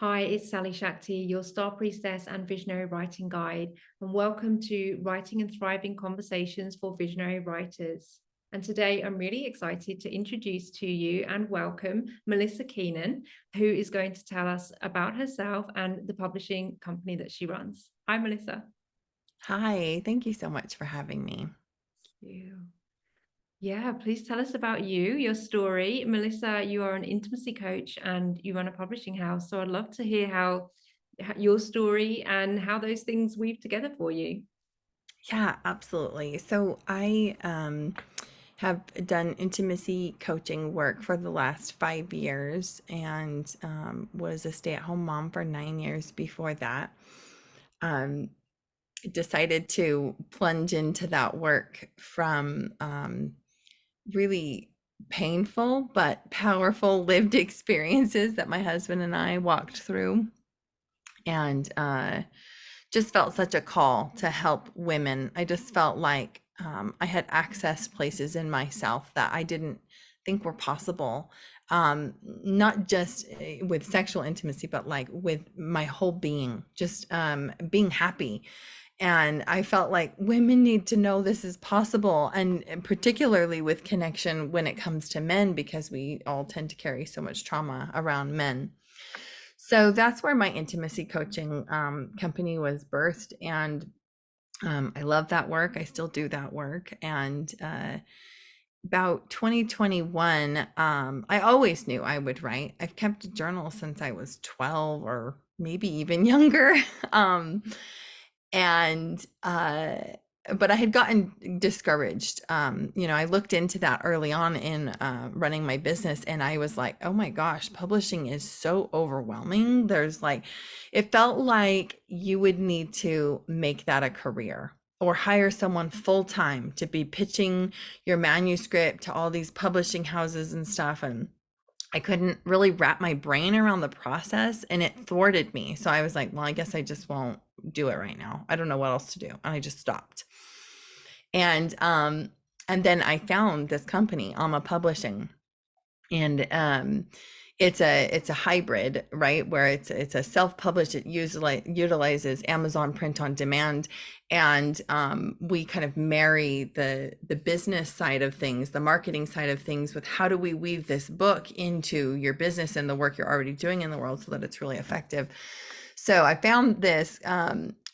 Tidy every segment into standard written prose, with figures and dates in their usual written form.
Hi, it's Sally-Shakti, your Star Priestess and Visionary Writing Guide, and welcome to Writing and Thriving Conversations for Visionary Writers. And today I'm really excited to introduce to you and welcome Melisa Keenan, who is going to tell us about herself and the publishing company that she runs. Hi, Melissa. Hi, thank you so much for having me. You. Yeah, please tell us about you, your story. Melissa, you are an intimacy coach and you run a publishing house. So I'd love to hear how your story and how those things weave together for you. Yeah, absolutely. So I have done intimacy coaching work for the last 5 years and was a stay-at-home mom for 9 years before that. Um, Decided to plunge into that work from really painful but powerful lived experiences that my husband and I walked through. And just felt such a call to help women. I just felt like I had accessed places in myself that I didn't think were possible. Not just with sexual intimacy, but like with my whole being, just being happy. And I felt like women need to know this is possible, and particularly with connection when it comes to men, because we all tend to carry so much trauma around men. So that's where my intimacy coaching company was birthed. And I love that work. I still do that work. And about 2021, I always knew I would write. I've kept a journal since I was 12 or maybe even younger. um, and but I had gotten discouraged. I looked into that early on in running my business, and I was like, oh my gosh, publishing is so overwhelming. There's like, it felt like you would need to make that a career or hire someone full time to be pitching your manuscript to all these publishing houses and stuff. And I couldn't really wrap my brain around the process, and it thwarted me. So I was like, well, I guess I just won't do it right now. I don't know what else to do. And I just stopped. And and then I found this company, Alma Publishing. And it's a hybrid, right? Where it's a self-published, it utilizes Amazon print on demand. And we kind of marry the business side of things, the marketing side of things, with how do we weave this book into your business and the work you're already doing in the world so that it's really effective. So I found this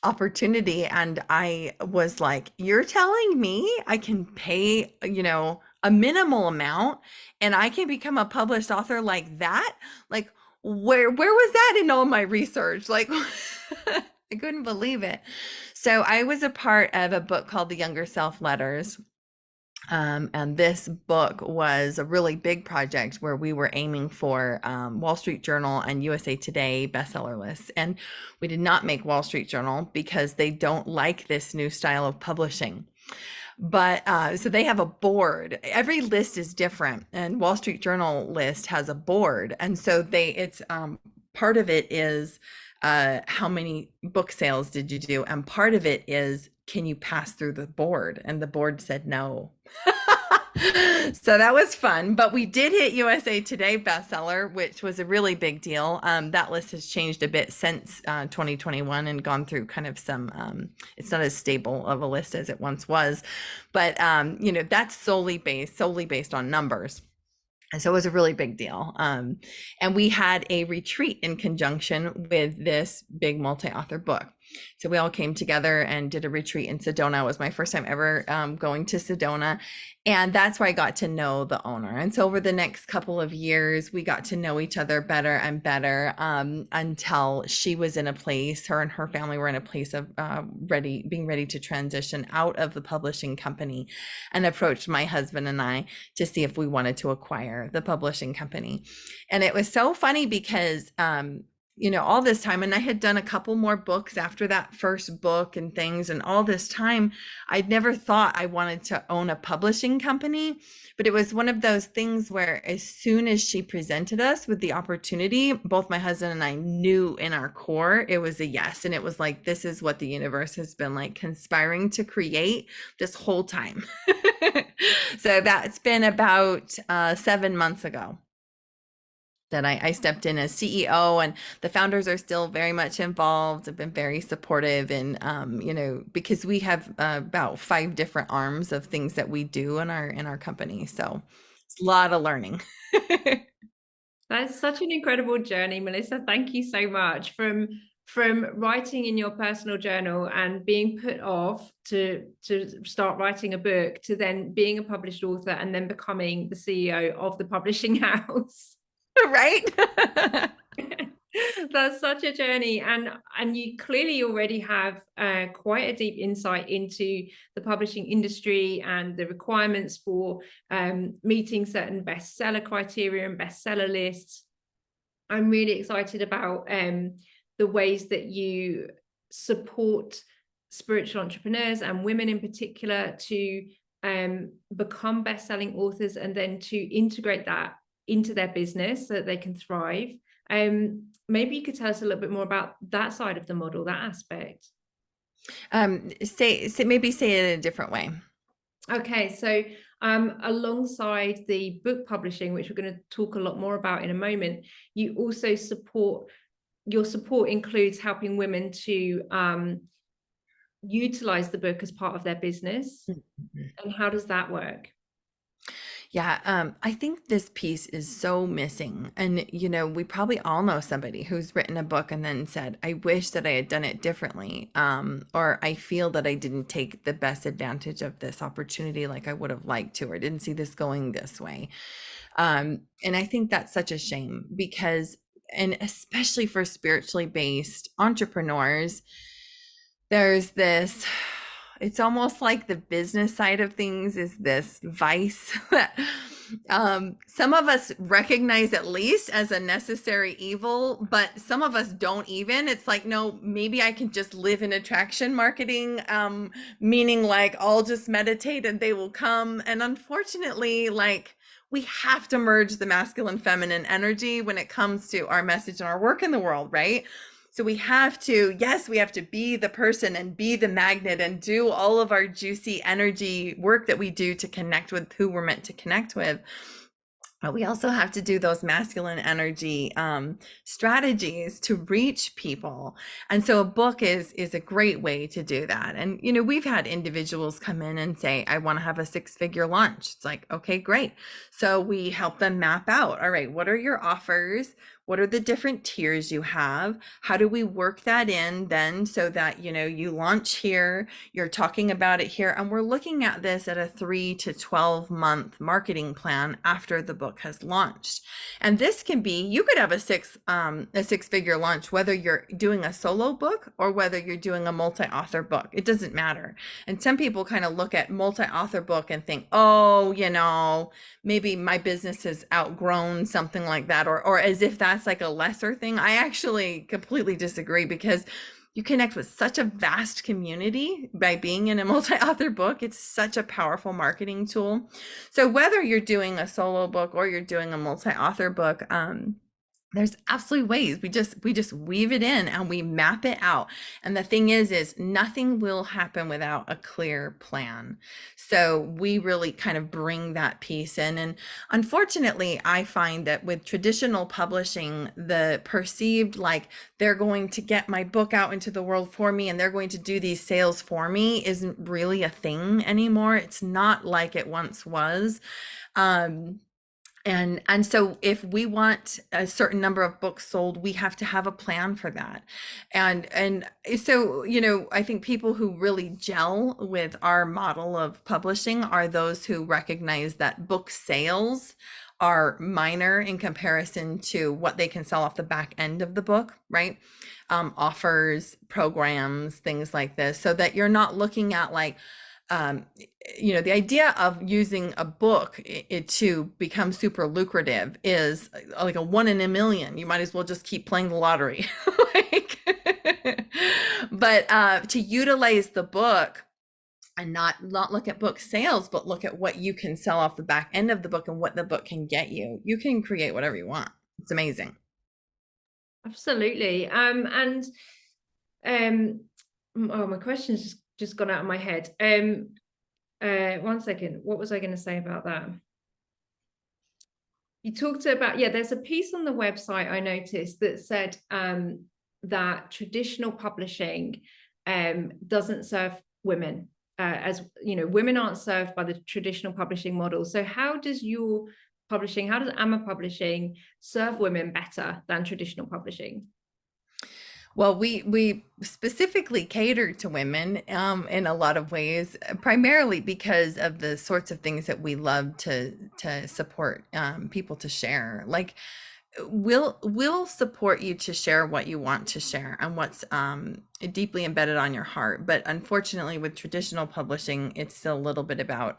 opportunity, and I was like, you're telling me I can pay, a minimal amount and I can become a published author like that? Like, where was that in all my research? Like, I couldn't believe it. So I was a part of a book called The Younger Self Letters. And this book was a really big project where we were aiming for Wall Street Journal and USA Today bestseller lists. And we did not make Wall Street Journal because they don't like this new style of publishing. But so they have a board. Every list is different, and Wall Street Journal list has a board. And so it's part of it is how many book sales did you do? And part of it is, can you pass through the board? And the board said no. So that was fun, but we did hit USA Today bestseller, which was a really big deal. That list has changed a bit since 2021 and gone through kind of some, it's not as stable of a list as it once was, but that's solely based on numbers. And so it was a really big deal. And we had a retreat in conjunction with this big multi-author book. So we all came together and did a retreat in Sedona. It was my first time ever going to Sedona. And that's where I got to know the owner. And so over the next couple of years, we got to know each other better and better until she was in a place, her and her family were in a place of being ready to transition out of the publishing company, and approached my husband and I to see if we wanted to acquire the publishing company. And it was so funny because all this time, and I had done a couple more books after that first book and things, and all this time I'd never thought I wanted to own a publishing company. But it was one of those things where as soon as she presented us with the opportunity, both my husband and I knew in our core it was a yes. And it was like, this is what the universe has been like conspiring to create this whole time. So that's been about 7 months ago. that I stepped in as CEO, and the founders are still very much involved. Have been very supportive, and because we have about 5 different arms of things that we do in our company, so it's a lot of learning. That's such an incredible journey, Melissa. Thank you so much. From writing in your personal journal and being put off to start writing a book, to then being a published author and then becoming the CEO of the publishing house. Right? That's such a journey, and you clearly already have quite a deep insight into the publishing industry and the requirements for meeting certain bestseller criteria and bestseller lists. I'm really excited about the ways that you support spiritual entrepreneurs and women in particular to become best-selling authors, and then to integrate that into their business so that they can thrive. Maybe you could tell us a little bit more about that side of the model, that aspect. Maybe say it in a different way. Okay, so alongside the book publishing, which we're going to talk a lot more about in a moment, you also support, your support includes helping women to utilize the book as part of their business. And how does that work? Yeah, I think this piece is so missing. And, we probably all know somebody who's written a book and then said, I wish that I had done it differently. Or I feel that I didn't take the best advantage of this opportunity like I would have liked to, or didn't see this going this way. And I think that's such a shame because, and especially for spiritually based entrepreneurs, there's this, it's almost like the business side of things is this vice that some of us recognize at least as a necessary evil, but some of us don't even. It's like, no, maybe I can just live in attraction marketing, meaning like I'll just meditate and they will come. And unfortunately, like, we have to merge the masculine feminine energy when it comes to our message and our work in the world, right? So we have to, yes, we have to be the person and be the magnet and do all of our juicy energy work that we do to connect with who we're meant to connect with. But we also have to do those masculine energy strategies to reach people. And so a book is a great way to do that. And, we've had individuals come in and say, I want to have a 6-figure launch. It's like, okay, great. So we help them map out, all right, what are your offers? What are the different tiers you have? How do we work that in then so that, you launch here, you're talking about it here, and we're looking at this at a 3 to 12 month marketing plan after the book has launched. And this can be, you could have a 6-figure launch, whether you're doing a solo book or whether you're doing a multi-author book. It doesn't matter. And some people kind of look at multi-author book and think, oh, maybe my business has outgrown something like that, or as if that's like a lesser thing. I actually completely disagree because you connect with such a vast community by being in a multi-author book. It's such a powerful marketing tool. So whether you're doing a solo book or you're doing a multi-author book, there's absolutely ways. We just weave it in and we map it out. And the thing is nothing will happen without a clear plan. So we really kind of bring that piece in. And unfortunately, I find that with traditional publishing, the perceived like they're going to get my book out into the world for me and they're going to do these sales for me isn't really a thing anymore. It's not like it once was. And so if we want a certain number of books sold, we have to have a plan for that. And so, I think people who really gel with our model of publishing are those who recognize that book sales are minor in comparison to what they can sell off the back end of the book, right? Offers, programs, things like this, so that you're not looking at like, the idea of using a book to become super lucrative is like a 1 in a million. You might as well just keep playing the lottery. But to utilize the book and not look at book sales, but look at what you can sell off the back end of the book and what the book can get you. You can create whatever you want. It's amazing. Absolutely. Oh, my question's just gone out of my head. 1 second. What was I going to say about that? You talked about, yeah, there's a piece on the website I noticed that said that traditional publishing doesn't serve women. As you know, women aren't served by the traditional publishing model. So how does your publishing, how does AMA publishing serve women better than traditional publishing? Well, we specifically cater to women in a lot of ways, primarily because of the sorts of things that we love to support people to share. Like we'll support you to share what you want to share and what's deeply embedded on your heart. But unfortunately, with traditional publishing, it's still a little bit about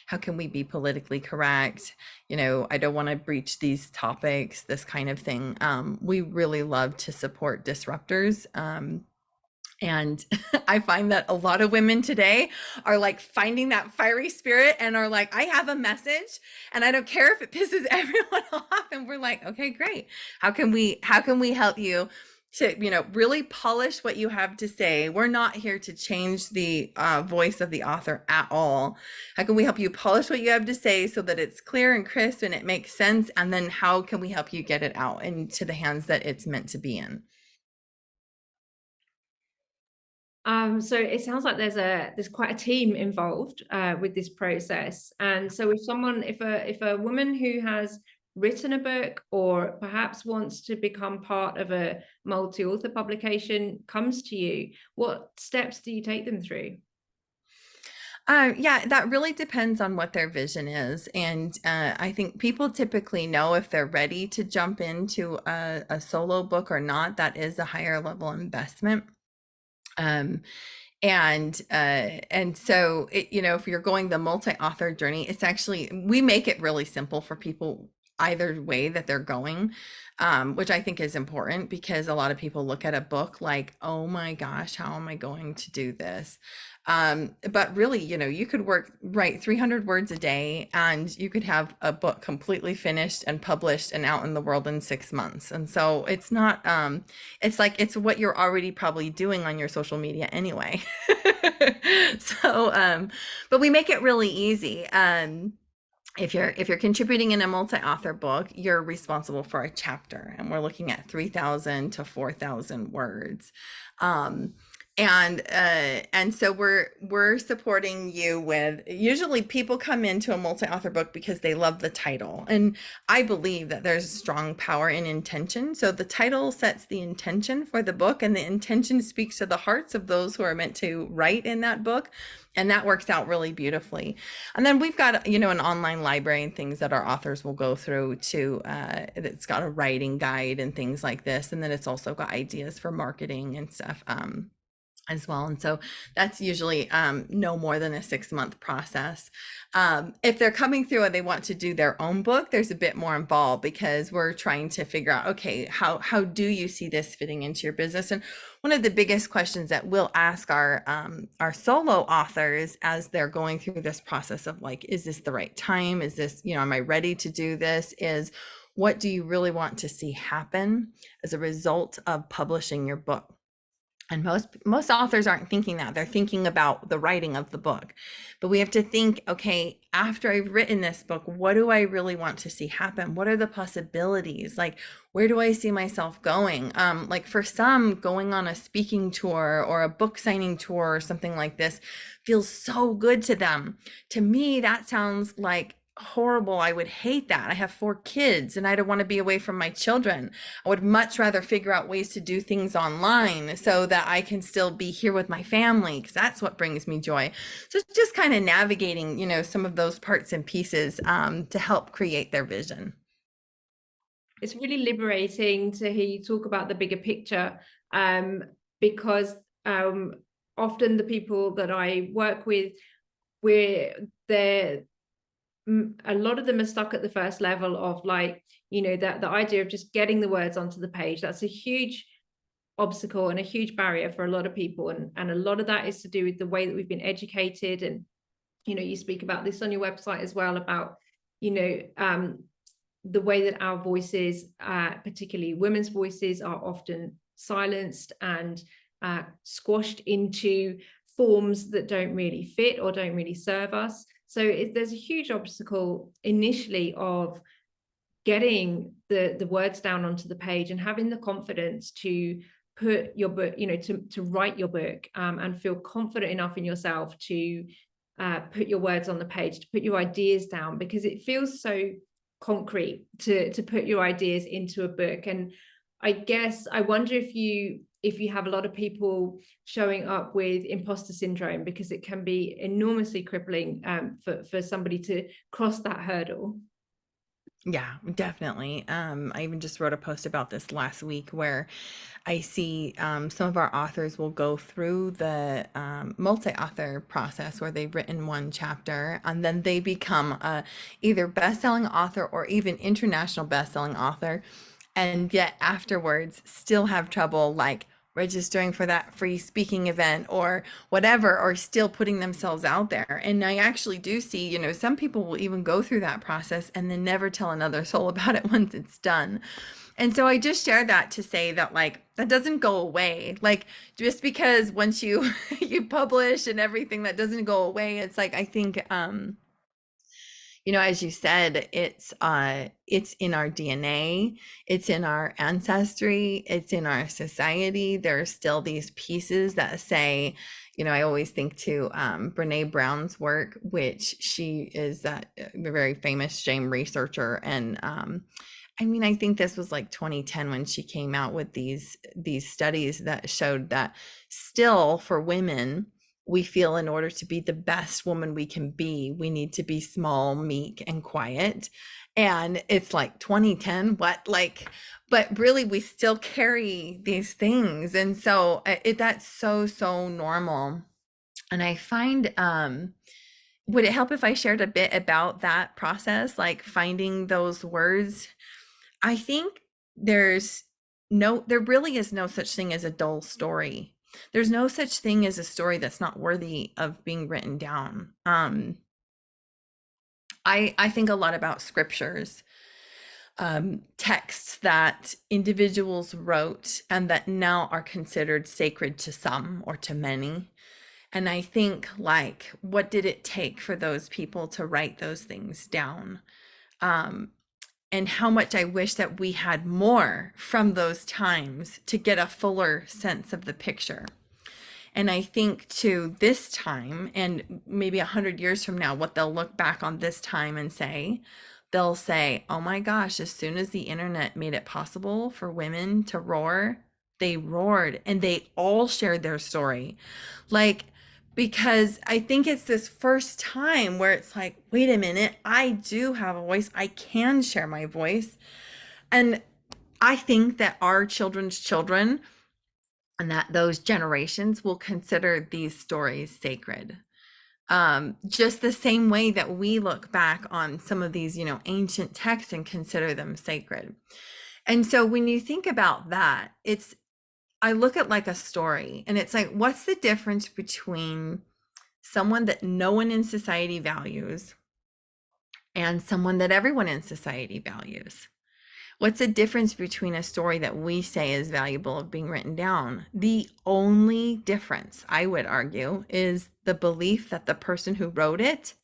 how can we be politically correct? You know, I don't want to breach these topics, this kind of thing. We really love to support disruptors. And I find that a lot of women today are like finding that fiery spirit and are like, I have a message and I don't care if it pisses everyone off. And we're like, okay, great. How can we help you to, you know, really polish what you have to say? We're not here to change the voice of the author at all. How can we help you polish what you have to say so that it's clear and crisp and it makes sense? And then how can we help you get it out into the hands that it's meant to be in? So it sounds like there's quite a team involved with this process. And so if a woman who has written a book or perhaps wants to become part of a multi-author publication comes to you, what steps do you take them through? Yeah, that really depends on what their vision is. And I think people typically know if they're ready to jump into a solo book or not. That is a higher level investment. Um, and so it, you know, if you're going the multi-author journey, it's actually, we make it really simple for people either way that they're going, which I think is important because a lot of people look at a book like, oh my gosh, how am I going to do this? But really, you know, you could write 300 words a day and you could have a book completely finished and published and out in the world in 6 months. And so it's not, it's like, it's what you're already probably doing on your social media anyway. So, but we make it really easy. If you're contributing in a multi-author book, you're responsible for a chapter, and we're looking at 3,000 to 4,000 words. Um, and so we're supporting you with, usually people come into a multi-author book because they love the title, and I believe that there's strong power in intention. So the title sets the intention for the book, and the intention speaks to the hearts of those who are meant to write in that book, and that works out really beautifully. And then we've got, you know, an online library and things that our authors will go through to, it's got a writing guide and things like this, and then it's also got ideas for marketing and stuff as well. And so that's usually no more than a 6-month process. If they're coming through and they want to do their own book, there's a bit more involved because we're trying to figure out, okay, how do you see this fitting into your business? And one of the biggest questions that we'll ask our solo authors as they're going through this process of like, is this the right time? Is this, you know, am I ready to do this? Is what do you really want to see happen as a result of publishing your book? And most authors aren't thinking that. They're thinking about the writing of the book. But we have to think, okay, after I've written this book, what do I really want to see happen? What are the possibilities? Like, where do I see myself going? Like for some, going on a speaking tour or a book signing tour or something like this feels so good to them. To me, that sounds like horrible. I would hate that. I have 4 kids and I don't want to be away from my children. I would much rather figure out ways to do things online so that I can still be here with my family, because that's what brings me joy. So it's just kind of navigating, you know, some of those parts and pieces to help create their vision. It's really liberating to hear you talk about the bigger picture, because often the people that I work with, they're a lot of them are stuck at the first level of like, you know, that the idea of just getting the words onto the page. That's a huge obstacle and a huge barrier for a lot of people. And a lot of that is to do with the way that we've been educated. And, you know, you speak about this on your website as well about, you know, the way that our voices, particularly women's voices, are often silenced and squashed into forms that don't really fit or don't really serve us. So there's a huge obstacle initially of getting the words down onto the page and having the confidence to put your book, to write your book, and feel confident enough in yourself to put your words on the page, to put your ideas down, because it feels so concrete to put your ideas into a book. And I guess I wonder if you have a lot of people showing up with imposter syndrome, because it can be enormously crippling, for somebody to cross that hurdle. Yeah, definitely. I even just wrote a post about this last week where I see some of our authors will go through the multi-author process where they've written one chapter and then they become either best-selling author or even international best-selling author, and yet afterwards still have trouble like registering for that free speaking event or whatever, or still putting themselves out there. And I actually do see, some people will even go through that process and then never tell another soul about it once it's done. And so I just share that to say that like that doesn't go away. Like just because once you you publish and everything, that doesn't go away. It's like I think as you said, it's in our DNA, it's in our ancestry, it's in our society. There are still these pieces that say, I always think to Brene Brown's work, which she is a very famous shame researcher, and I think this was like 2010 when she came out with these studies that showed that still for women, we feel in order to be the best woman we can be, we need to be small, meek, and quiet. And it's like 2010, what? Like, but really we still carry these things. And so that's so normal. And I find, would it help if I shared a bit about that process, like finding those words? I think there really is no such thing as a dull story. There's no such thing as a story that's not worthy of being written down. I think a lot about scriptures, texts that individuals wrote and that now are considered sacred to some or to many. And I think like, what did it take for those people to write those things down? And how much I wish that we had more from those times to get a fuller sense of the picture. And I think to this time, and maybe 100 years from now, what they'll look back on this time and say, they'll say, oh my gosh, as soon as the internet made it possible for women to roar, they roared and they all shared their story. Like, because I think it's this first time where it's like, wait a minute, I do have a voice. I can share my voice. And I think that our children's children and that those generations will consider these stories sacred. Just the same way that we look back on some of these, ancient texts and consider them sacred. And so when you think about that, I look at like a story and it's like, what's the difference between someone that no one in society values and someone that everyone in society values? What's the difference between a story that we say is valuable of being written down? The only difference, I would argue, is the belief that the person who wrote it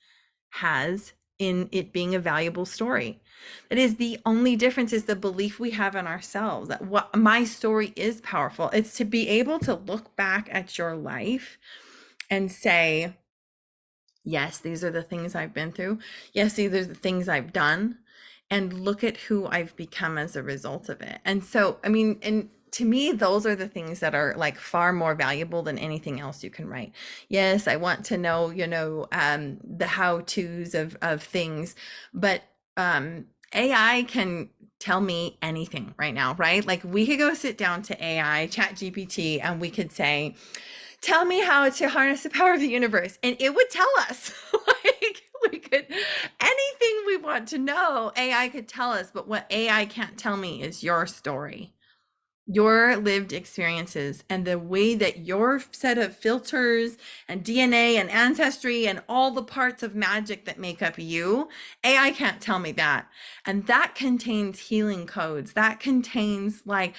has in it being a valuable story. That is the only difference, is the belief we have in ourselves that what my story is powerful. It's to be able to look back at your life and say, yes, these are the things I've been through. Yes, these are the things I've done, and look at who I've become as a result of it. And so, and to me, those are the things that are like far more valuable than anything else you can write. Yes, I want to know, the how-tos of things, but AI can tell me anything right now, right? Like we could go sit down to AI, Chat GPT, and we could say, tell me how to harness the power of the universe. And it would tell us, like we could, anything we want to know, AI could tell us. But what AI can't tell me is your story, your lived experiences, and the way that your set of filters and DNA and ancestry and all the parts of magic that make up you, AI can't tell me that. And that contains healing codes. That contains like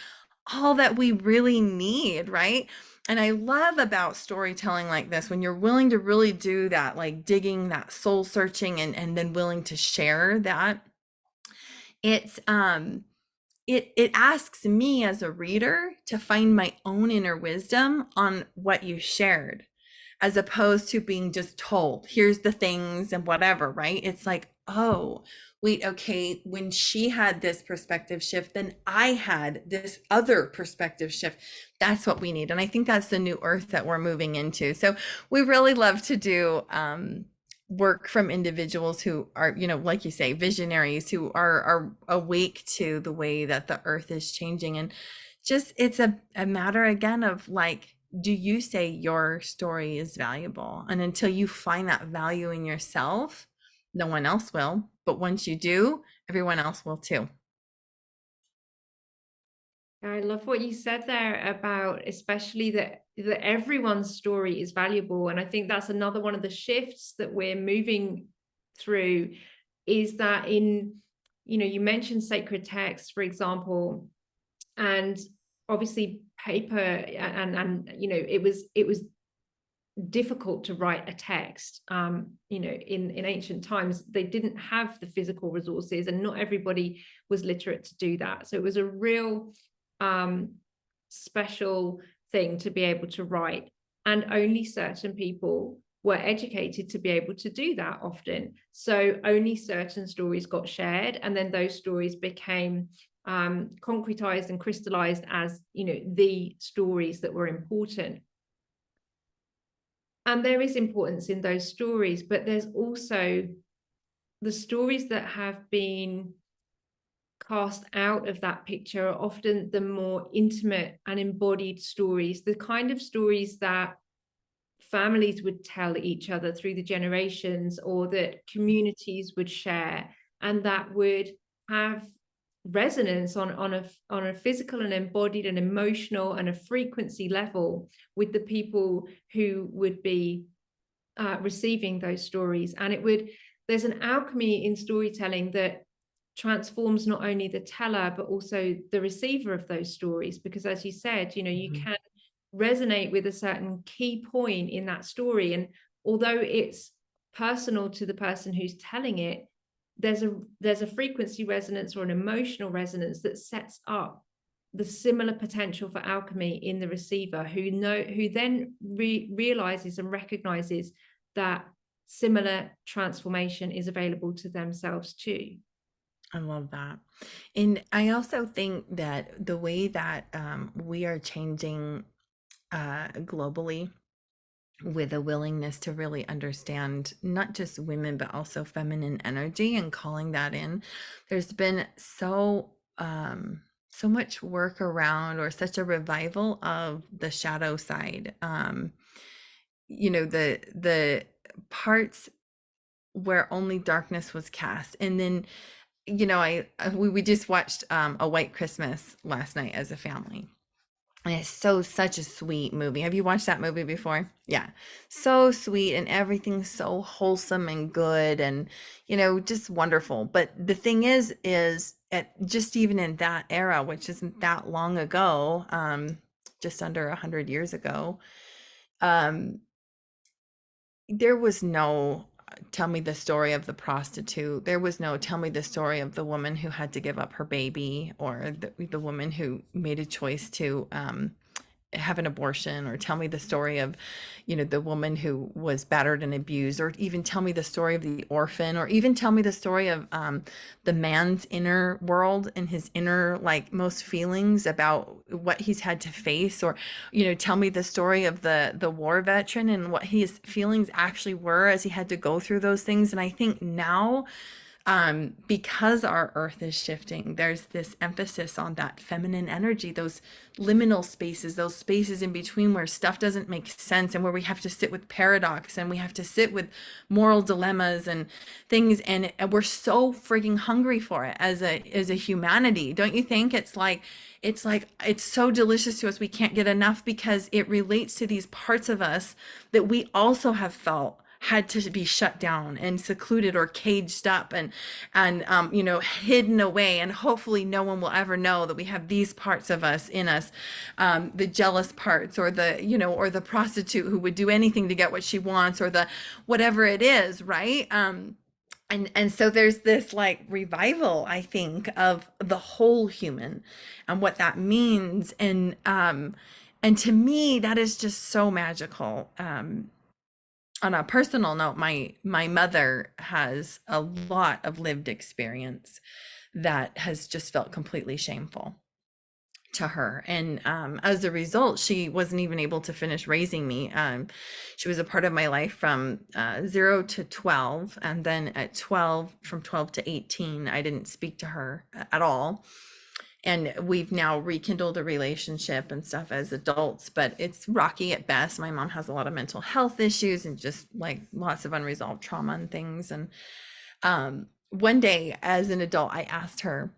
all that we really need, right? And I love about storytelling like this, when you're willing to really do that, like digging, that soul searching, and then willing to share that, it's it asks me as a reader to find my own inner wisdom on what you shared, as opposed to being just told, here's the things and whatever, right? It's like, oh, wait, okay, when she had this perspective shift, then I had this other perspective shift. That's what we need. And I think that's the new earth that we're moving into. So we really love to do work from individuals who are, like you say, visionaries, who are awake to the way that the earth is changing. And just, it's a matter again of like, do you say your story is valuable? And until you find that value in yourself, no one else will. But once you do, everyone else will too. I love what you said there about especially that everyone's story is valuable. And I think that's another one of the shifts that we're moving through, is that you mentioned sacred texts, for example, and obviously paper, and it was difficult to write a text. In ancient times they didn't have the physical resources, and not everybody was literate to do that, so it was a real special thing to be able to write, and only certain people were educated to be able to do that often. So only certain stories got shared, and then those stories became concretized and crystallized as the stories that were important. And there is importance in those stories, but there's also the stories that have been cast out of that picture are often the more intimate and embodied stories, the kind of stories that families would tell each other through the generations, or that communities would share, and that would have resonance on a physical and embodied and emotional and a frequency level with the people who would be receiving those stories. And there's an alchemy in storytelling that transforms not only the teller but also the receiver of those stories, because as you said, you can resonate with a certain key point in that story, and although it's personal to the person who's telling it, there's a frequency resonance or an emotional resonance that sets up the similar potential for alchemy in the receiver, who then realizes and recognizes that similar transformation is available to themselves too. I love that. And I also think that the way that we are changing globally, with a willingness to really understand not just women, but also feminine energy and calling that in, there's been so much work around, or such a revival of the shadow side. The parts where only darkness was cast. And then we just watched A White Christmas last night as a family. And it's such a sweet movie. Have you watched that movie before? Yeah. So sweet, and everything's so wholesome and good, and just wonderful. But the thing is at just even in that era, which isn't that long ago, just under 100 years ago, um, there was no tell me the story of the prostitute. There was no tell me the story of the woman who had to give up her baby, or the woman who made a choice to have an abortion, or tell me the story of the woman who was battered and abused, or even tell me the story of the orphan, or even tell me the story of the man's inner world and his inner most feelings about what he's had to face, or tell me the story of the war veteran and what his feelings actually were as he had to go through those things. And I think now, because our earth is shifting, there's this emphasis on that feminine energy, those liminal spaces, those spaces in between where stuff doesn't make sense, and where we have to sit with paradox, and we have to sit with moral dilemmas and things, and we're so freaking hungry for it as a humanity. Don't you think? It's so delicious to us. We can't get enough, because it relates to these parts of us that we also have felt had to be shut down and secluded or caged up and hidden away, and hopefully no one will ever know that we have these parts of us in us, the jealous parts, or the prostitute who would do anything to get what she wants, or the whatever it is, right? And so there's this like revival, I think, of the whole human and what that means. And to me, that is just so magical. On a personal note, my mother has a lot of lived experience that has just felt completely shameful to her. And as a result, she wasn't even able to finish raising me. She was a part of my life from 0 to 12. And then at 12, from 12 to 18, I didn't speak to her at all. And we've now rekindled a relationship and stuff as adults, but it's rocky at best. My mom has a lot of mental health issues and just like lots of unresolved trauma and things. And one day as an adult, I asked her,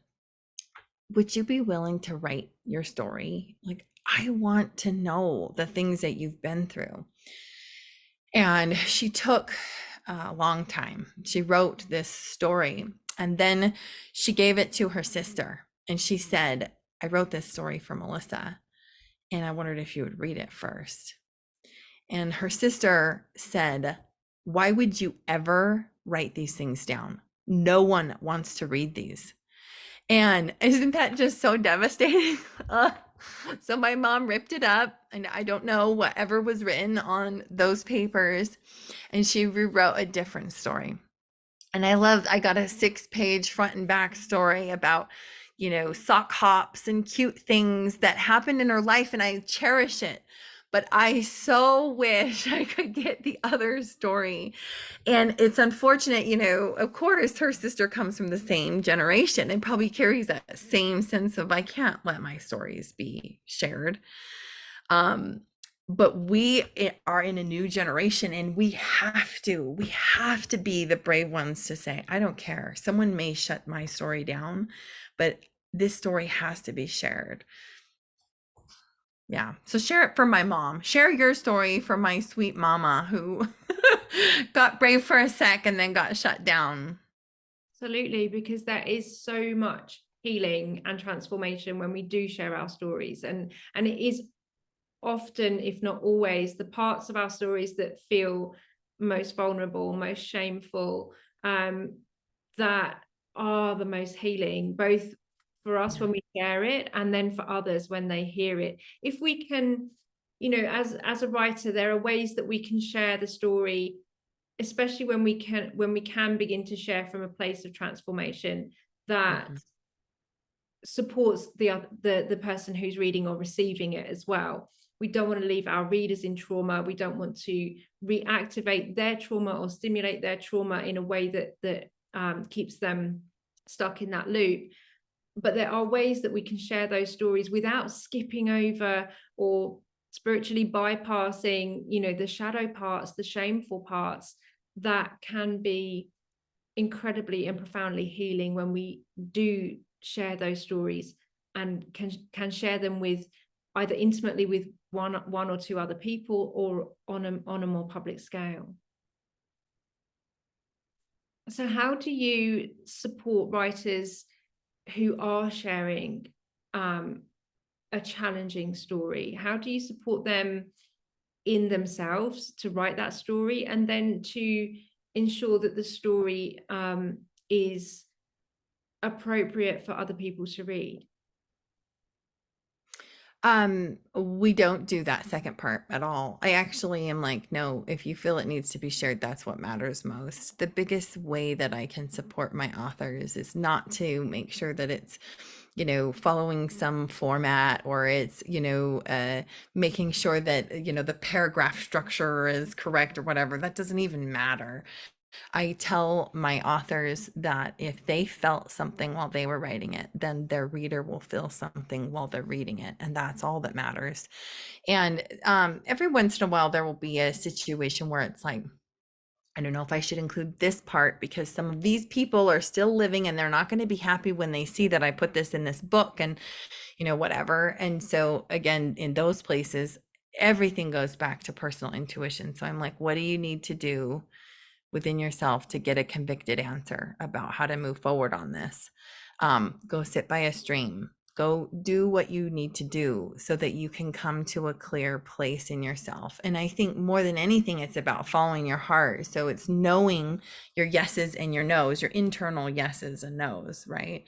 would you be willing to write your story? Like, I want to know the things that you've been through. And she took a long time. She wrote this story and then she gave it to her sister. And she said, I wrote this story for Melisa and I wondered if you would read it first. And her sister said, why would you ever write these things down? No one wants to read these. And isn't that just so devastating? So my mom ripped it up, and I don't know whatever was written on those papers, and she rewrote a different story. And I got a 6-page front and back story about, sock hops and cute things that happened in her life, and I cherish it. But I so wish I could get the other story. And it's unfortunate, of course, her sister comes from the same generation and probably carries that same sense of, I can't let my stories be shared. But we are in a new generation and we have to be the brave ones to say, I don't care. Someone may shut my story down, but this story has to be shared. Yeah. So share it for my mom. Share your story for my sweet mama who got brave for a sec and then got shut down. Absolutely, because there is so much healing and transformation when we do share our stories. And it is often, if not always, the parts of our stories that feel most vulnerable, most shameful, that are the most healing, both for us when we share it and then for others when they hear it. If we can, as a writer, there are ways that we can share the story, especially when we can begin to share from a place of transformation that supports the person who's reading or receiving it as well. We don't want to leave our readers in trauma. We don't want to reactivate their trauma or stimulate their trauma in a way that keeps them stuck in that loop. But there are ways that we can share those stories without skipping over or spiritually bypassing, the shadow parts, the shameful parts, that can be incredibly and profoundly healing when we do share those stories and can share them with either intimately with one or two other people or on a more public scale. So how do you support writers who are sharing a challenging story? How do you support them in themselves to write that story and then to ensure that the story is appropriate for other people to read? We don't do that second part at all. I actually am like, no, if you feel it needs to be shared, that's what matters most. The biggest way that I can support my authors is not to make sure that it's, following some format or it's, making sure that, the paragraph structure is correct or whatever. That doesn't even matter. I tell my authors that if they felt something while they were writing it, then their reader will feel something while they're reading it. And that's all that matters. And every once in a while, there will be a situation where it's like, I don't know if I should include this part because some of these people are still living and they're not going to be happy when they see that I put this in this book and, whatever. And so again, in those places, everything goes back to personal intuition. So I'm like, what do you need to do within yourself to get a convicted answer about how to move forward on this? Go sit by a stream, Go do what you need to do so that you can come to a clear place in yourself. And I think more than anything, it's about following your heart. So it's knowing your yeses and your nos, your internal yeses and nos, right?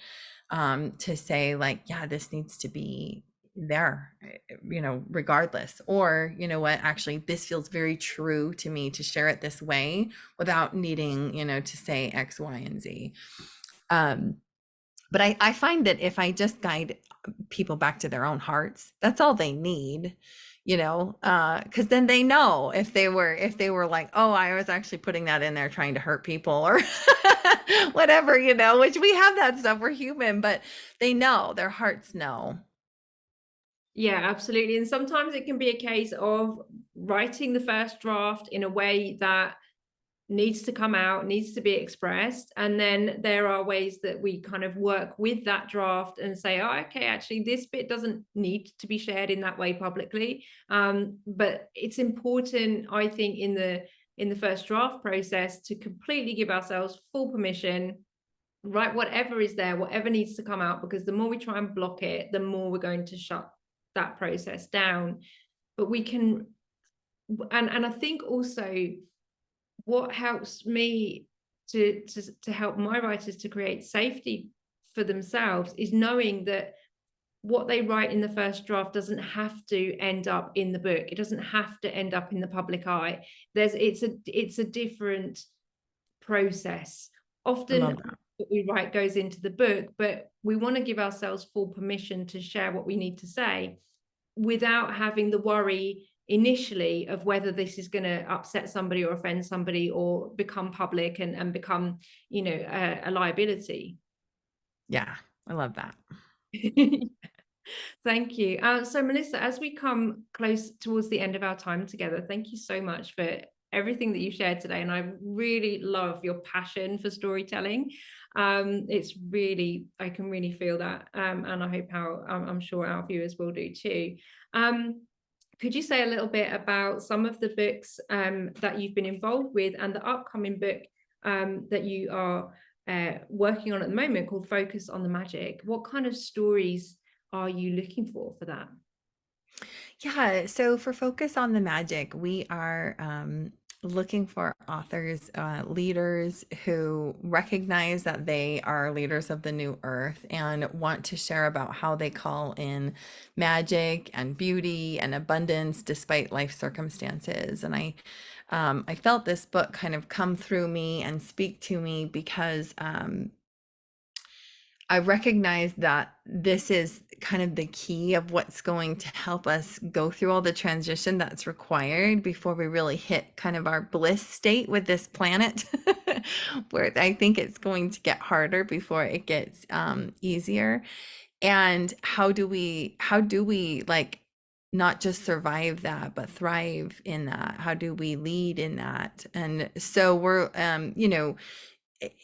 To say like, yeah, this needs to be there, regardless. Or, you know what, actually, this feels very true to me to share it this way without needing, to say X, Y, and Z. But I find that if I just guide people back to their own hearts, that's all they need, because then they know if they were like, oh, I was actually putting that in there trying to hurt people or whatever, which we have that stuff. We're human, but they know, their hearts know. Yeah, absolutely. And sometimes it can be a case of writing the first draft in a way that needs to come out, needs to be expressed. And then there are ways that we kind of work with that draft and say, oh, okay, actually, this bit doesn't need to be shared in that way publicly. But it's important, I think, in the first draft process to completely give ourselves full permission, write whatever is there, whatever needs to come out, because the more we try and block it, the more we're going to shut that process down. But we can, and I think also what helps me to help my writers to create safety for themselves is knowing that what they write in the first draft doesn't have to end up in the book. It doesn't have to end up in the public eye. It's a different process. I love Often that. what we write goes into the book, but we want to give ourselves full permission to share what we need to say without having the worry initially of whether this is going to upset somebody or offend somebody or become public and become, a liability. Yeah, I love that. Thank you. So Melissa, as we come close towards the end of our time together, thank you so much for everything that you shared today. And I really love your passion for storytelling. I can really feel that. And I hope I'm sure our viewers will do too. Could you say a little bit about some of the books that you've been involved with and the upcoming book that you are working on at the moment called Focus on the Magic? What kind of stories are you looking for that? Yeah, so for Focus on the Magic, we are looking for authors, leaders who recognize that they are leaders of the new earth and want to share about how they call in magic and beauty and abundance despite life circumstances. And I felt this book kind of come through me and speak to me because I recognize that this is kind of the key of what's going to help us go through all the transition that's required before we really hit kind of our bliss state with this planet, where I think it's going to get harder before it gets easier. And how do we like not just survive that, but thrive in that? How do we lead in that? And so we're,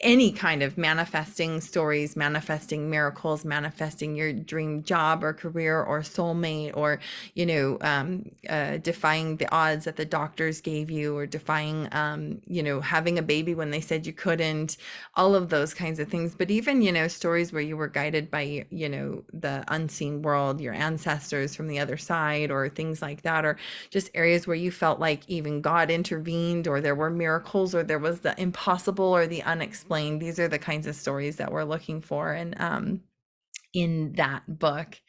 any kind of manifesting stories, manifesting miracles, manifesting your dream job or career or soulmate, or defying the odds that the doctors gave you, or defying having a baby when they said you couldn't, all of those kinds of things. But even stories where you were guided by the unseen world, your ancestors from the other side, or things like that, or just areas where you felt like even God intervened, or there were miracles, or there was the impossible or the unexplained. These are the kinds of stories that we're looking for in that book.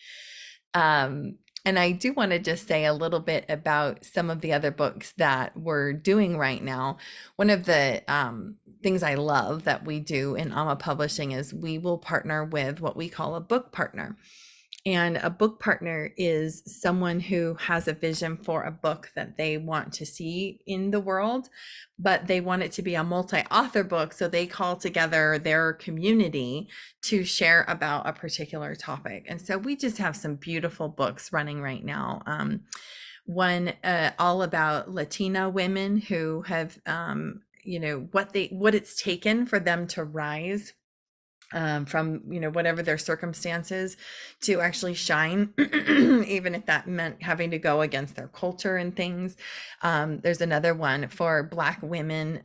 And I do want to just say a little bit about some of the other books that we're doing right now. One of the things I love that we do in Alma Publishing is we will partner with what we call a book partner. And a book partner is someone who has a vision for a book that they want to see in the world, but they want it to be a multi-author book. So they call together their community to share about a particular topic. And so we just have some beautiful books running right now. One all about Latina women who have, what it's taken for them to rise from whatever their circumstances to actually shine, even if that meant having to go against their culture and things. There's another one for Black women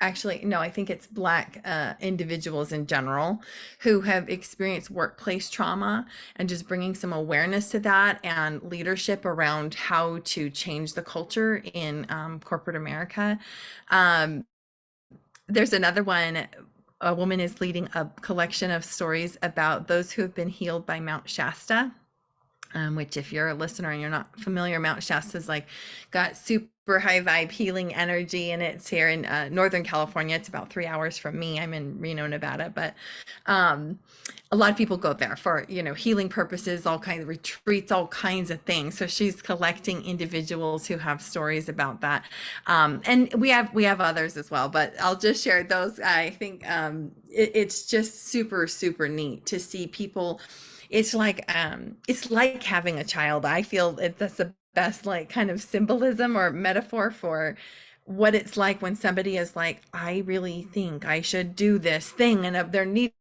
Actually, no, I think it's Black individuals in general who have experienced workplace trauma, and just bringing some awareness to that and leadership around how to change the culture in corporate America. Um, there's another one. A woman is leading a collection of stories about those who have been healed by Mount Shasta. Which, if you're a listener and you're not familiar, Mount Shasta's like got super high vibe healing energy, and it's here in Northern California. It's about 3 hours from me. I'm in Reno, Nevada, but um, a lot of people go there for, healing purposes, all kinds of retreats, all kinds of things. So she's collecting individuals who have stories about that, and we have others as well. But I'll just share those. I think it's just super super neat to see people. It's like having a child. I feel that's the best like kind of symbolism or metaphor for what it's like when somebody is like, I really think I should do this thing, and there needs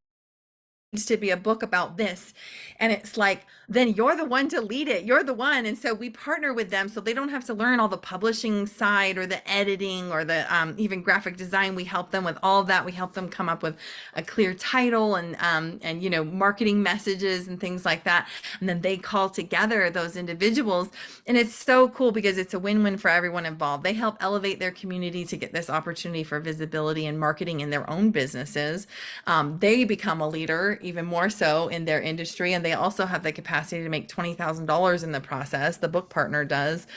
to be a book about this, and it's like, then you're the one to lead it, you're the one. And so we partner with them so they don't have to learn all the publishing side or the editing or the even graphic design. We help them with all of that. We help them come up with a clear title and marketing messages and things like that, and then they call together those individuals. And it's so cool because it's a win-win for everyone involved. They help elevate their community to get this opportunity for visibility and marketing in their own businesses. They become a leader even more so in their industry, and they also have the capacity to make $20,000 in the process. The book partner does.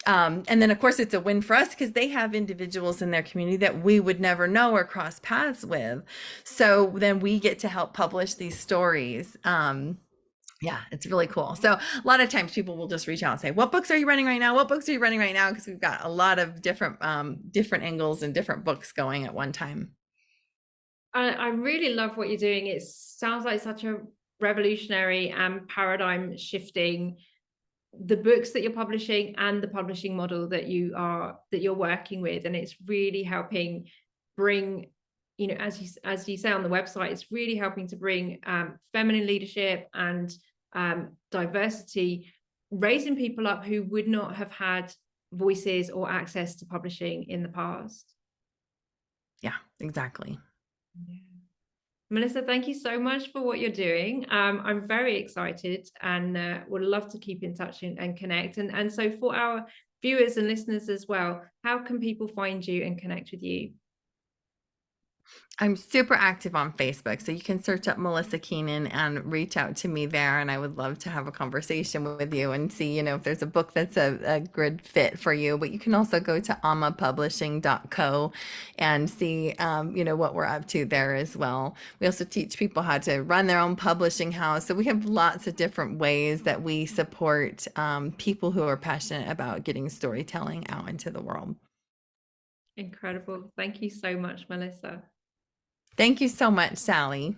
And then, of course, it's a win for us because they have individuals in their community that we would never know or cross paths with. So then we get to help publish these stories. Yeah, it's really cool. So a lot of times people will just reach out and say, what books are you running right now? What books are you running right now? Because we've got a lot of different angles and different books going at one time. I really love what you're doing. It sounds like such a revolutionary and paradigm shifting, the books that you're publishing and the publishing model that you're working with. And it's really helping bring, as you say on the website, it's really helping to bring feminine leadership and diversity, raising people up who would not have had voices or access to publishing in the past. Yeah, exactly. Yeah. Melissa, thank you so much for what you're doing. I'm very excited and would love to keep in touch and connect. And so for our viewers and listeners as well, how can people find you and connect with you? I'm super active on Facebook, so you can search up Melisa Keenan and reach out to me there. And I would love to have a conversation with you and see, if there's a book that's a good fit for you. But you can also go to amapublishing.co and see, what we're up to there as well. We also teach people how to run their own publishing house. So we have lots of different ways that we support people who are passionate about getting storytelling out into the world. Incredible. Thank you so much, Melissa. Thank you so much, Sally.